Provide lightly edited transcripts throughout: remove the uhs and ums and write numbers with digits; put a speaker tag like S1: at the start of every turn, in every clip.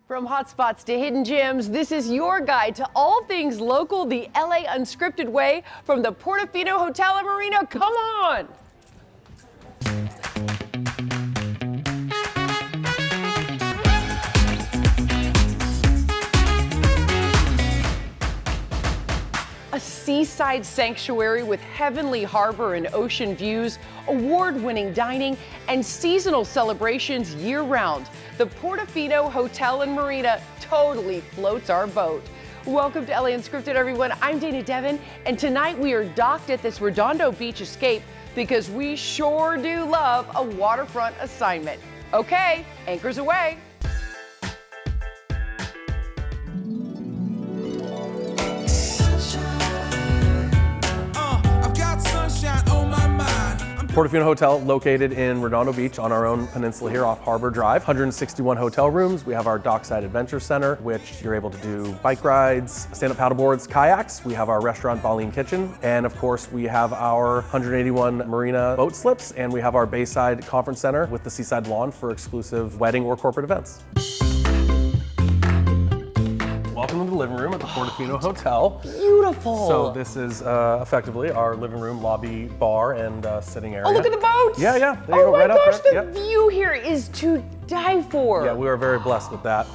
S1: From hotspots to hidden gems, this is your guide to all things local, the LA Unscripted way from the Portofino Hotel and Marina. Come on! A seaside sanctuary with heavenly harbor and ocean views, award-winning dining, and seasonal celebrations year-round. The Portofino Hotel and Marina totally floats our boat. Welcome to LA Unscripted, everyone. I'm Dana Devin, and tonight we are docked at this Redondo Beach escape because we sure do love a waterfront assignment. Okay, anchors away.
S2: Portofino Hotel, located in Redondo Beach on our own peninsula here off Harbor Drive. 161 hotel rooms. We have our Dockside Adventure Center, which you're able to do bike rides, stand-up paddleboards, kayaks. We have our restaurant, Baleen Kitchen. And of course, we have our 181 marina boat slips, and we have our Bayside Conference Center with the seaside lawn for exclusive wedding or corporate events. Welcome to the living room at the Portofino Hotel.
S1: Beautiful.
S2: So this is effectively our living room, lobby, bar, and sitting area.
S1: Oh, look at the boats.
S2: Yeah. There you go, right up there.
S1: Oh my gosh, the view here is to die for.
S2: Yeah, we are very blessed with that.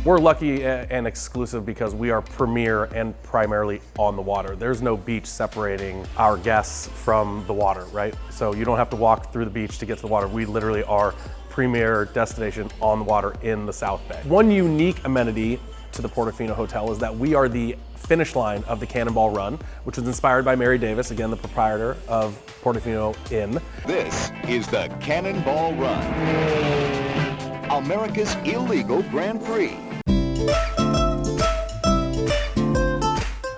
S2: We're lucky and exclusive because we are premier and primarily on the water. There's no beach separating our guests from the water, right? So you don't have to walk through the beach to get to the water. We literally are premier destination on the water in the South Bay. One unique amenity to the Portofino Hotel is that we are the finish line of the Cannonball Run, which was inspired by Mary Davis, again, the proprietor of Portofino Inn.
S3: This is the Cannonball Run, America's illegal Grand Prix.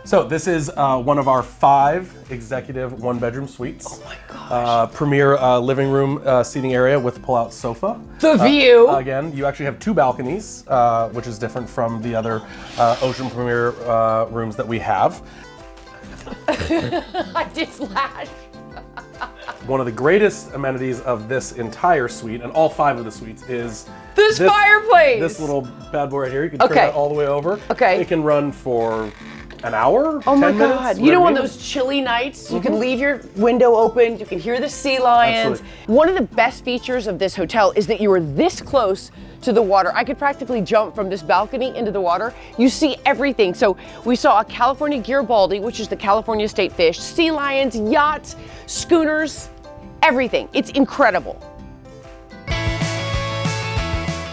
S2: So this is one of our 5 executive one-bedroom suites.
S1: Oh my gosh.
S2: Premier living room seating area with pull-out sofa.
S1: The view.
S2: Again, you actually have 2 balconies, which is different from the other Ocean Premier rooms that we have.
S1: I did slash.
S2: One of the greatest amenities of this entire suite, and all 5 of the suites, is
S1: this fireplace.
S2: This little bad boy right here. You can turn that all the way over.
S1: Okay.
S2: It can run for an hour,
S1: oh
S2: 10
S1: my
S2: minutes.
S1: God. You know, on those chilly nights, you can leave your window open, you can hear the sea lions.
S2: Absolutely.
S1: One of the best features of this hotel is that you are this close to the water. I could practically jump from this balcony into the water. You see everything. So we saw a California Garibaldi, which is the California state fish, sea lions, yachts, schooners, everything. It's incredible.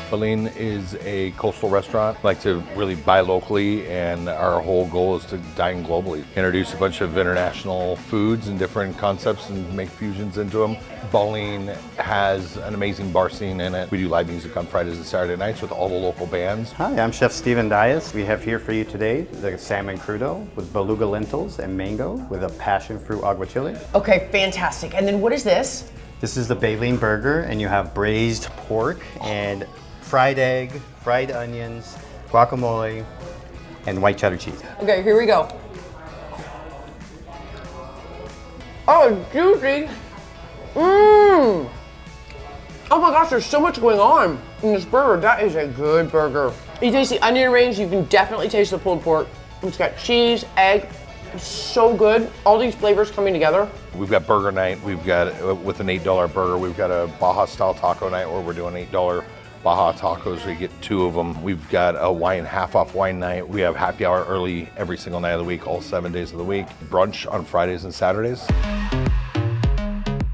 S4: Baleen is a coastal restaurant. We like to really buy locally, and our whole goal is to dine globally. Introduce a bunch of international foods and different concepts and make fusions into them. Baleen has an amazing bar scene in it. We do live music on Fridays and Saturday nights with all the local bands.
S5: Hi, I'm Chef Steven Dias. We have here for you today the salmon crudo with beluga lentils and mango with a passion fruit aguachile.
S1: Okay, fantastic. And then what is this?
S5: This is the baleen burger, and you have braised pork and fried egg, fried onions, guacamole, and white cheddar cheese.
S1: Okay, here we go. Oh, juicy. Mmm. Oh my gosh, there's so much going on in this burger. That is a good burger. You taste the onion rings, you can definitely taste the pulled pork. It's got cheese, egg. It's so good. All these flavors coming together.
S4: We've got burger night. We've got, with an $8 burger, we've got a Baja style taco night where we're doing $8 Baja tacos. We get 2 of them. We've got a wine, half off wine night. We have happy hour early every single night of the week, all 7 days of the week. Brunch on Fridays and Saturdays.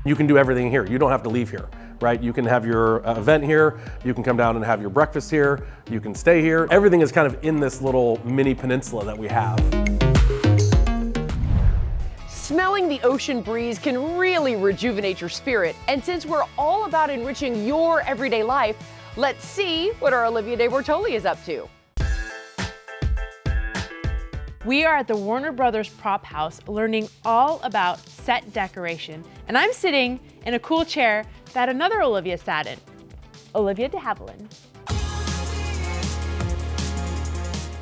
S2: You can do everything here. You don't have to leave here, right? You can have your event here. You can come down and have your breakfast here. You can stay here. Everything is kind of in this little mini peninsula that we have.
S1: Smelling the ocean breeze can really rejuvenate your spirit. And since we're all about enriching your everyday life, let's see what our Olivia De Bortoli is up to.
S6: We are at the Warner Brothers Prop House learning all about set decoration. And I'm sitting in a cool chair that another Olivia sat in, Olivia de Havilland.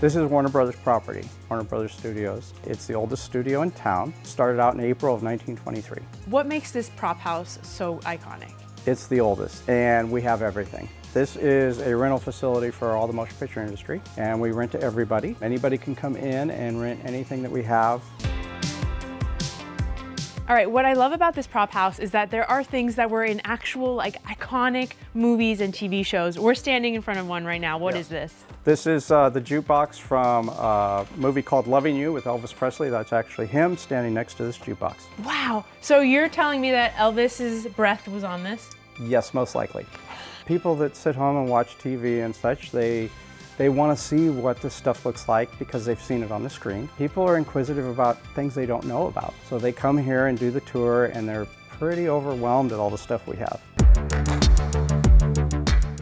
S7: This is Warner Brothers property, Warner Brothers Studios. It's the oldest studio in town. Started out in April of 1923.
S6: What makes this prop house so iconic?
S7: It's the oldest, and we have everything. This is a rental facility for all the motion picture industry, and we rent to everybody. Anybody can come in and rent anything that we have.
S6: All right, what I love about this prop house is that there are things that were in actual like iconic movies and TV shows. We're standing in front of one right now. What is this?
S7: This is the jukebox from a movie called Loving You with Elvis Presley. That's actually him standing next to this jukebox.
S6: Wow, so you're telling me that Elvis's breath was on this?
S7: Yes, most likely. People that sit home and watch TV and such, they want to see what this stuff looks like because they've seen it on the screen. People are inquisitive about things they don't know about. So they come here and do the tour and they're pretty overwhelmed at all the stuff we have.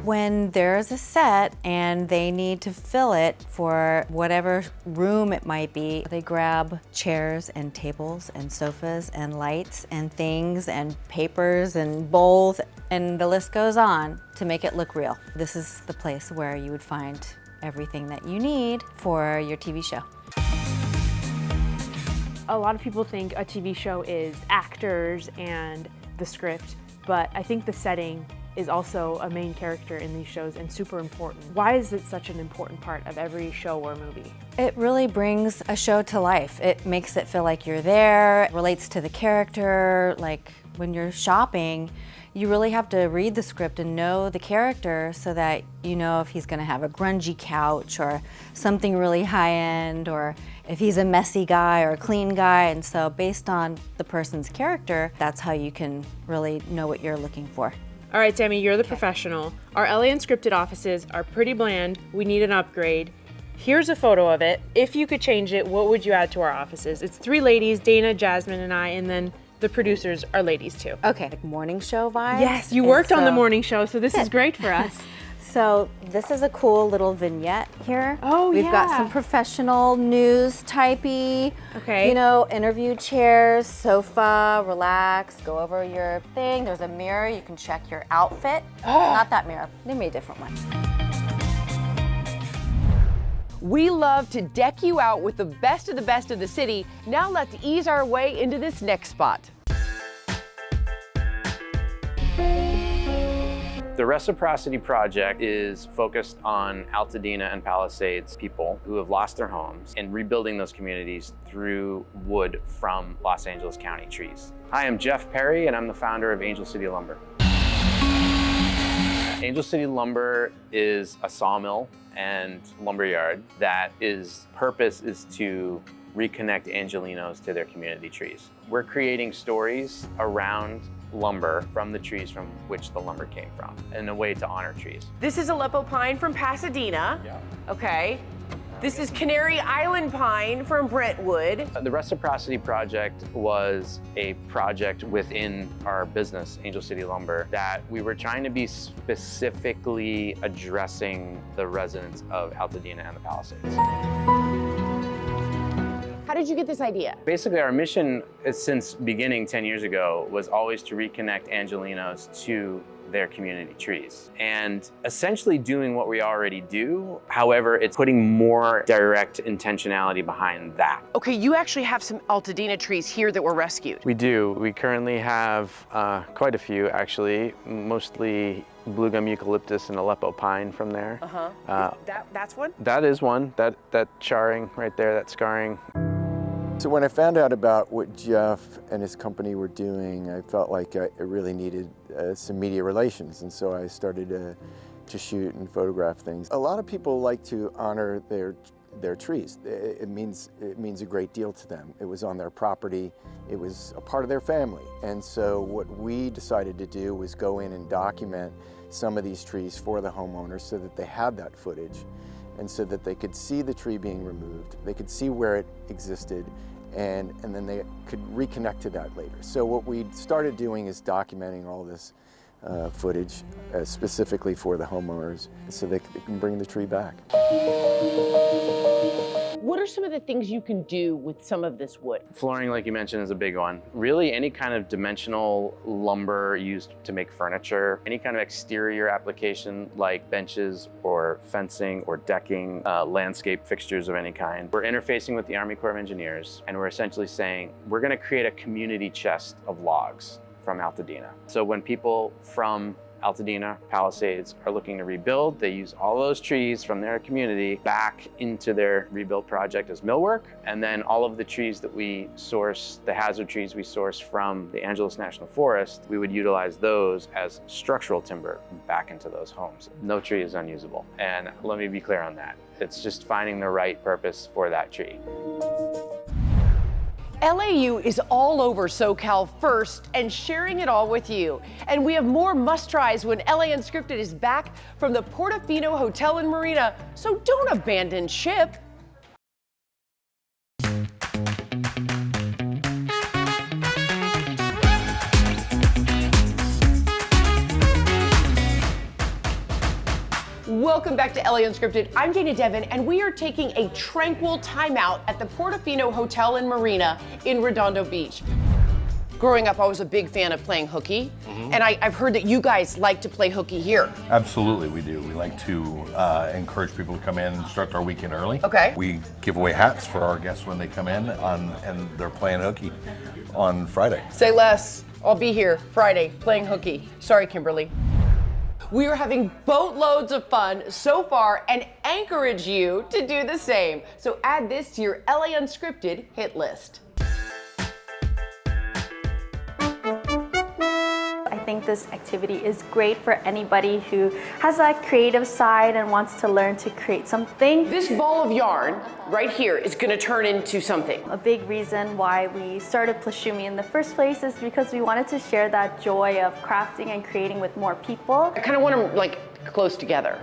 S8: When there's a set and they need to fill it for whatever room it might be, they grab chairs and tables and sofas and lights and things and papers and bowls, and the list goes on to make it look real. This is the place where you would find everything that you need for your TV show.
S6: A lot of people think a TV show is actors and the script, but I think the setting is also a main character in these shows and super important. Why is it such an important part of every show or movie?
S8: It really brings a show to life. It makes it feel like you're there, it relates to the character. Like when you're shopping, you really have to read the script and know the character so that you know if he's gonna have a grungy couch or something really high-end, or if he's a messy guy or a clean guy. And so based on the person's character, that's how you can really know what you're looking for.
S6: All right, Tammy, you're the professional. Our LA Unscripted offices are pretty bland. We need an upgrade. Here's a photo of it. If you could change it, what would you add to our offices? It's 3 ladies, Dana, Jasmine, and I, and then the producers are ladies too.
S8: Okay, like morning show vibes?
S6: Yes, you worked on the morning show, so this is great for us.
S8: So this is a cool little vignette here.
S6: Oh,
S8: We've got
S6: yeah.
S8: some professional news typey,
S6: Okay.
S8: you know, interview chairs, sofa, relax, go over your thing. There's a mirror, you can check your outfit. Not that mirror, they made a different one.
S1: We love to deck you out with the best of the city. Now let's ease our way into this next spot.
S9: The Reciprocity Project is focused on Altadena and Palisades people who have lost their homes and rebuilding those communities through wood from Los Angeles County trees. Hi, I'm Jeff Perry and I'm the founder of Angel City Lumber. Angel City Lumber is a sawmill and lumberyard that purpose is to reconnect Angelinos to their community trees. We're creating stories around lumber from the trees from which the lumber came from in a way to honor trees.
S1: This is Aleppo pine from Pasadena. Yeah. Okay. This is Canary Island pine from Brentwood.
S9: The Reciprocity Project was a project within our business, Angel City Lumber, that we were trying to be specifically addressing the residents of Altadena and the Palisades.
S1: How did you get this idea?
S9: Basically, our mission since beginning 10 years ago was always to reconnect Angelinos to their community trees and essentially doing what we already do. However, it's putting more direct intentionality behind that.
S1: Okay, you actually have some Altadena trees here that were rescued.
S9: We do. We currently have quite a few, actually, mostly blue gum eucalyptus and Aleppo pine from there.
S1: That's one?
S9: That is one. That charring right there, that scarring.
S10: So when I found out about what Jeff and his company were doing, I felt like I really needed some media relations, and so I started to shoot and photograph things. A lot of people like to honor their trees. It means a great deal to them. It was on their property. It was a part of their family. And so what we decided to do was go in and document some of these trees for the homeowners so that they had that footage and so that they could see the tree being removed, they could see where it existed, and then they could reconnect to that later. So what we started doing is documenting all this footage specifically for the homeowners so they can bring the tree back.
S1: What are some of the things you can do with some of this wood?
S9: Flooring, like you mentioned, is a big one. Really, any kind of dimensional lumber used to make furniture, any kind of exterior application like benches or fencing or decking, landscape fixtures of any kind. We're interfacing with the Army Corps of Engineers, and we're essentially saying, we're gonna create a community chest of logs from Altadena. So when people from Altadena, Palisades are looking to rebuild. They use all those trees from their community back into their rebuild project as millwork. And then all of the trees that we source, the hazard trees we source from the Angeles National Forest, we would utilize those as structural timber back into those homes. No tree is unusable. And let me be clear on that. It's just finding the right purpose for that tree.
S1: LAU is all over SoCal first and sharing it all with you. And we have more must-tries when LA Unscripted is back from the Portofino Hotel and Marina, so don't abandon ship. Welcome back to LA Unscripted. I'm Dana Devin, and we are taking a tranquil timeout at the Portofino Hotel and Marina in Redondo Beach. Growing up, I was a big fan of playing hooky, and I've heard that you guys like to play hooky here.
S4: Absolutely, we do. We like to encourage people to come in and start our weekend early.
S1: Okay.
S4: We give away hats for our guests when they come in, and they're playing hooky on Friday.
S1: Say less. I'll be here Friday playing hooky. Sorry, Kimberly. We are having boatloads of fun so far and encourage you to do the same. So add this to your LA Unscripted hit list.
S11: I think this activity is great for anybody who has that creative side and wants to learn to create something.
S1: This ball of yarn right here is going to turn into something.
S11: A big reason why we started Plashumi in the first place is because we wanted to share that joy of crafting and creating with more people.
S1: I kind of want them like close together.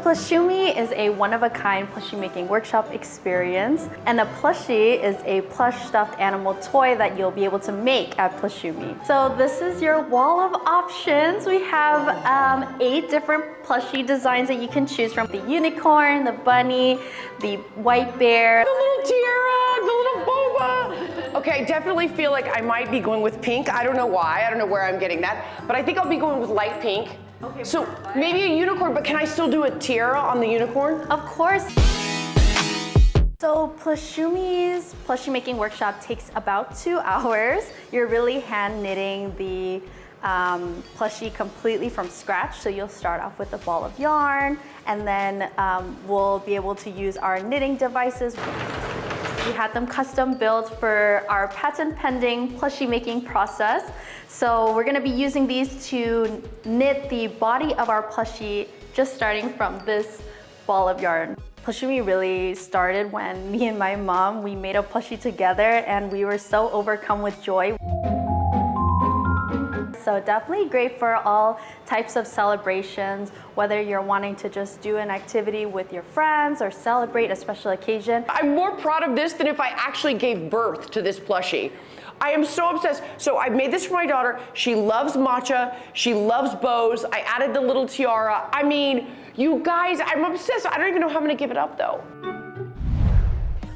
S11: Plashumi is a one-of-a-kind plushie making workshop experience, and a plushie is a plush stuffed animal toy that you'll be able to make at Plashumi. So this is your wall of options. We have 8 different plushie designs that you can choose from: the unicorn, the bunny, the white bear,
S1: the little tiara, the little boba. Okay, I definitely feel like I might be going with pink. I don't know why. I don't know where I'm getting that, but I think I'll be going with light pink.
S11: Okay,
S1: so maybe a unicorn, but can I still do a tiara on the unicorn?
S11: Of course. So Plashumi's plushie making workshop takes about 2 hours. You're really hand knitting the plushie completely from scratch. So you'll start off with a ball of yarn, and then we'll be able to use our knitting devices. We had them custom built for our patent pending plushie making process. So we're gonna be using these to knit the body of our plushie, just starting from this ball of yarn. Plashumi really started when me and my mom, we made a plushie together, and we were so overcome with joy. So definitely great for all types of celebrations, whether you're wanting to just do an activity with your friends or celebrate a special occasion.
S1: I'm more proud of this than if I actually gave birth to this plushie. I am so obsessed. So I made this for my daughter. She loves matcha. She loves bows. I added the little tiara. I mean, you guys, I'm obsessed. I don't even know how I'm gonna give it up though.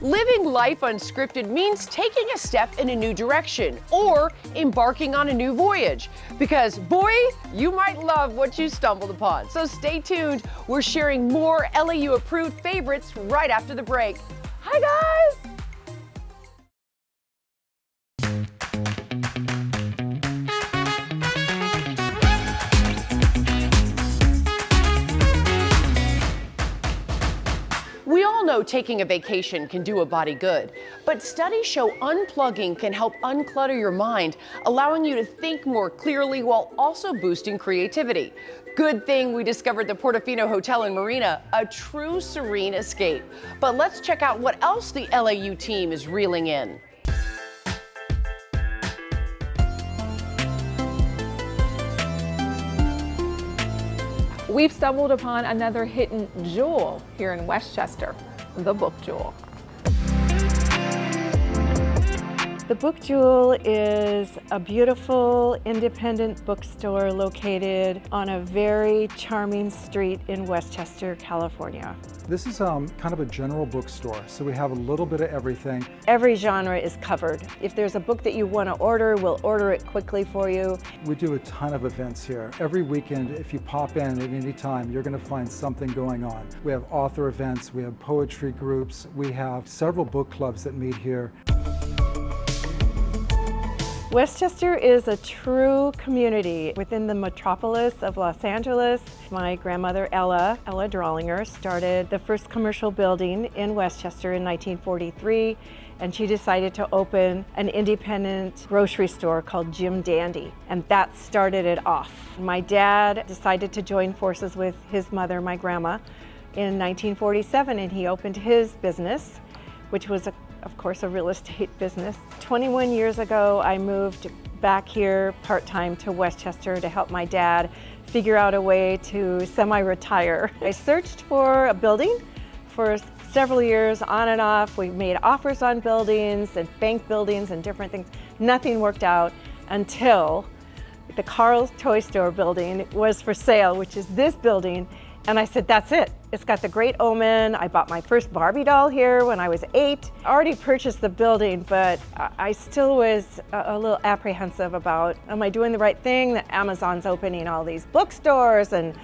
S1: Living life unscripted means taking a step in a new direction or embarking on a new voyage. Because boy, you might love what you stumbled upon. So stay tuned. We're sharing more LAU approved favorites right after the break. Hi guys. We all know taking a vacation can do a body good, but studies show unplugging can help unclutter your mind, allowing you to think more clearly while also boosting creativity. Good thing we discovered the Portofino Hotel and Marina, a true serene escape. But let's check out what else the LAU team is reeling in.
S12: We've stumbled upon another hidden jewel here in Westchester, the Book Jewel. The Book Jewel is a beautiful independent bookstore located on a very charming street in Westchester, California.
S13: This is kind of a general bookstore, so we have a little bit of everything.
S12: Every genre is covered. If there's a book that you want to order, we'll order it quickly for you.
S13: We do a ton of events here. Every weekend, if you pop in at any time, you're going to find something going on. We have author events, we have poetry groups, we have several book clubs that meet here.
S12: Westchester is a true community within the metropolis of Los Angeles. My grandmother Ella Drawlinger, started the first commercial building in Westchester in 1943, and she decided to open an independent grocery store called Jim Dandy, and that started it off. My dad decided to join forces with his mother, my grandma, in 1947, and he opened his business, which was of course, a real estate business. 21 years ago, I moved back here part-time to Westchester to help my dad figure out a way to semi-retire. I searched for a building for several years, on and off. We made offers on buildings and bank buildings and different things. Nothing worked out until the Carl's Toy Store building was for sale, which is this building. And I said, that's it. It's got the great omen. I bought my first Barbie doll here when I was 8. I already purchased the building, but I still was a little apprehensive about, am I doing the right thing? That Amazon's opening all these bookstores and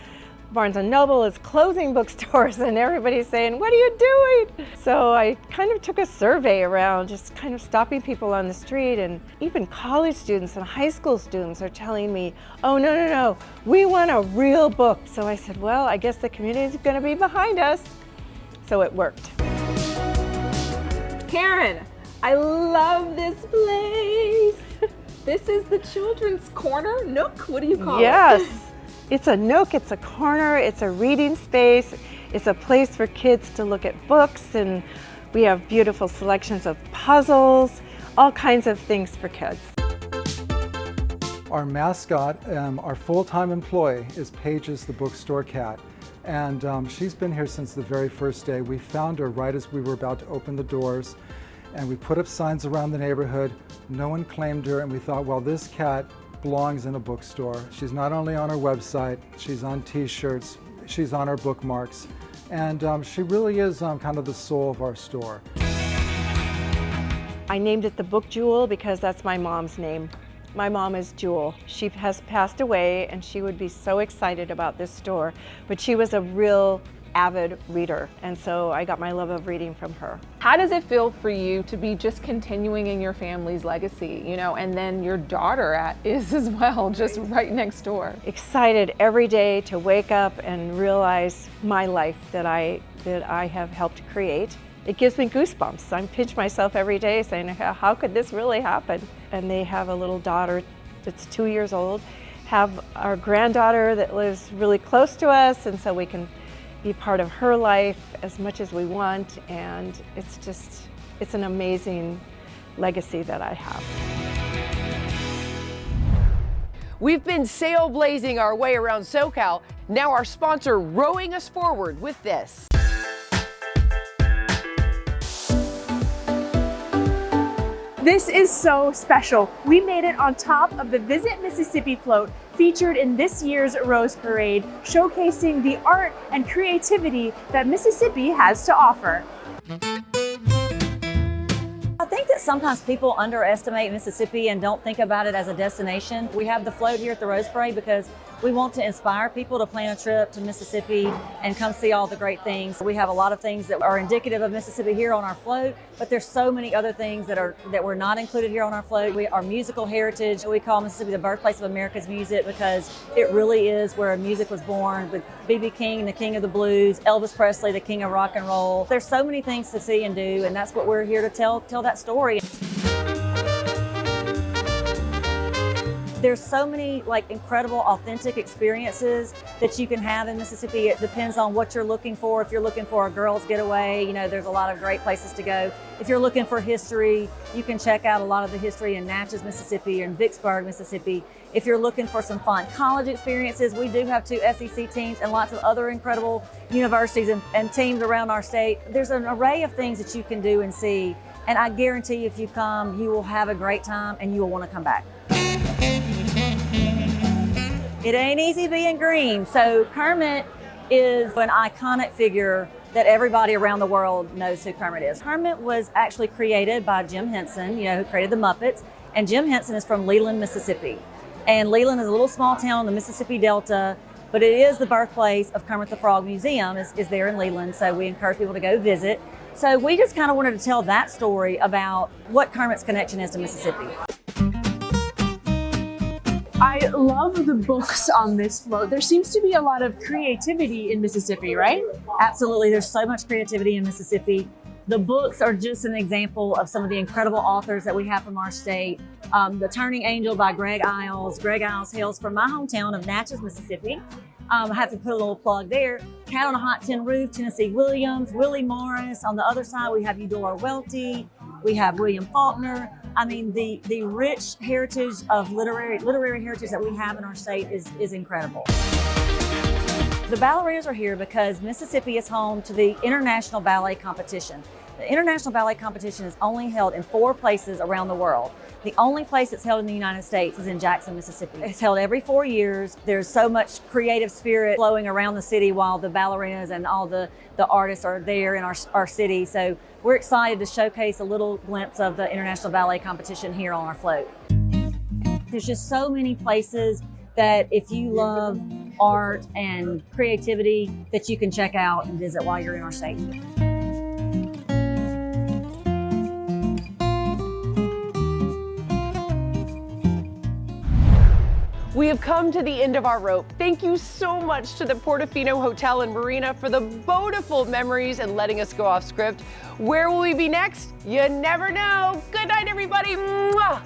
S12: Barnes & Noble is closing bookstores and everybody's saying, what are you doing? So I kind of took a survey around, just kind of stopping people on the street, and even college students and high school students are telling me, oh, no, we want a real book. So I said, well, I guess the community is going to be behind us. So it worked.
S14: Karen, I love this place. This is the children's corner, nook, what do you call it?
S12: Yes. It's a nook, it's a corner, it's a reading space, it's a place for kids to look at books, and we have beautiful selections of puzzles, all kinds of things for kids.
S13: Our mascot, our full-time employee, is Paige's the bookstore cat. And she's been here since the very first day. We found her right as we were about to open the doors, and we put up signs around the neighborhood. No one claimed her, and we thought, well, this cat belongs in a bookstore. She's not only on our website, she's on t-shirts, she's on our bookmarks, and she really is kind of the soul of our store.
S12: I named it the Book Jewel because that's my mom's name. My mom is Jewel. She has passed away, and she would be so excited about this store, but she was a real avid reader, and so I got my love of reading from her.
S14: How does it feel for you to be just continuing in your family's legacy, you know, and then your daughter is as well, just right next door?
S12: Excited every day to wake up and realize my life that I have helped create. It gives me goosebumps. I pinch myself every day saying, how could this really happen? And they have a little daughter that's 2 years old, have our granddaughter that lives really close to us, and so we can be part of her life as much as we want, and it's an amazing legacy that I have.
S1: We've been sail blazing our way around SoCal. Now our sponsor rowing us forward with this.
S15: This is so special. We made it on top of the Visit Mississippi float featured in this year's Rose Parade, showcasing the art and creativity that Mississippi has to offer.
S16: I think that sometimes people underestimate Mississippi and don't think about it as a destination. We have the float here at the Rose Parade because we want to inspire people to plan a trip to Mississippi and come see all the great things. We have a lot of things that are indicative of Mississippi here on our float, but there's so many other things that were not included here on our float. Our musical heritage, we call Mississippi the birthplace of America's music because it really is where music was born, with B.B. King, the king of the blues, Elvis Presley, the king of rock and roll. There's so many things to see and do, and that's what we're here to tell that story. There's so many incredible, authentic experiences that you can have in Mississippi. It depends on what you're looking for. If you're looking for a girls' getaway, you know, there's a lot of great places to go. If you're looking for history, you can check out a lot of the history in Natchez, Mississippi, or in Vicksburg, Mississippi. If you're looking for some fun college experiences, we do have 2 SEC teams and lots of other incredible universities and teams around our state. There's an array of things that you can do and see, and I guarantee you, if you come, you will have a great time and you will want to come back. It ain't easy being green. So Kermit is an iconic figure that everybody around the world knows who Kermit is. Kermit was actually created by Jim Henson, you know, who created the Muppets. And Jim Henson is from Leland, Mississippi. And Leland is a little small town in the Mississippi Delta, but it is the birthplace of Kermit the Frog Museum is there in Leland. So we encourage people to go visit. So we just kind of wanted to tell that story about what Kermit's connection is to Mississippi.
S15: I love the books on this float. There seems to be a lot of creativity in Mississippi, right?
S16: Absolutely. There's so much creativity in Mississippi. The books are just an example of some of the incredible authors that we have from our state. The Turning Angel by Greg Iles. Greg Iles hails from my hometown of Natchez, Mississippi. I have to put a little plug there. Cat on a Hot Tin Roof, Tennessee Williams, Willie Morris. On the other side, we have Eudora Welty. We have William Faulkner. I mean, the rich heritage of literary heritage that we have in our state is incredible. The ballerinas are here because Mississippi is home to the International Ballet Competition. The International Ballet Competition is only held in 4 places around the world. The only place it's held in the United States is in Jackson, Mississippi. It's held every 4 years. There's so much creative spirit flowing around the city while the ballerinas and all the artists are there in our city. So we're excited to showcase a little glimpse of the International Ballet Competition here on our float. There's just so many places that if you love art and creativity that you can check out and visit while you're in our state.
S1: We have come to the end of our rope. Thank you so much to the Portofino Hotel and Marina for the beautiful memories and letting us go off script. Where will we be next? You never know. Good night, everybody. Mwah!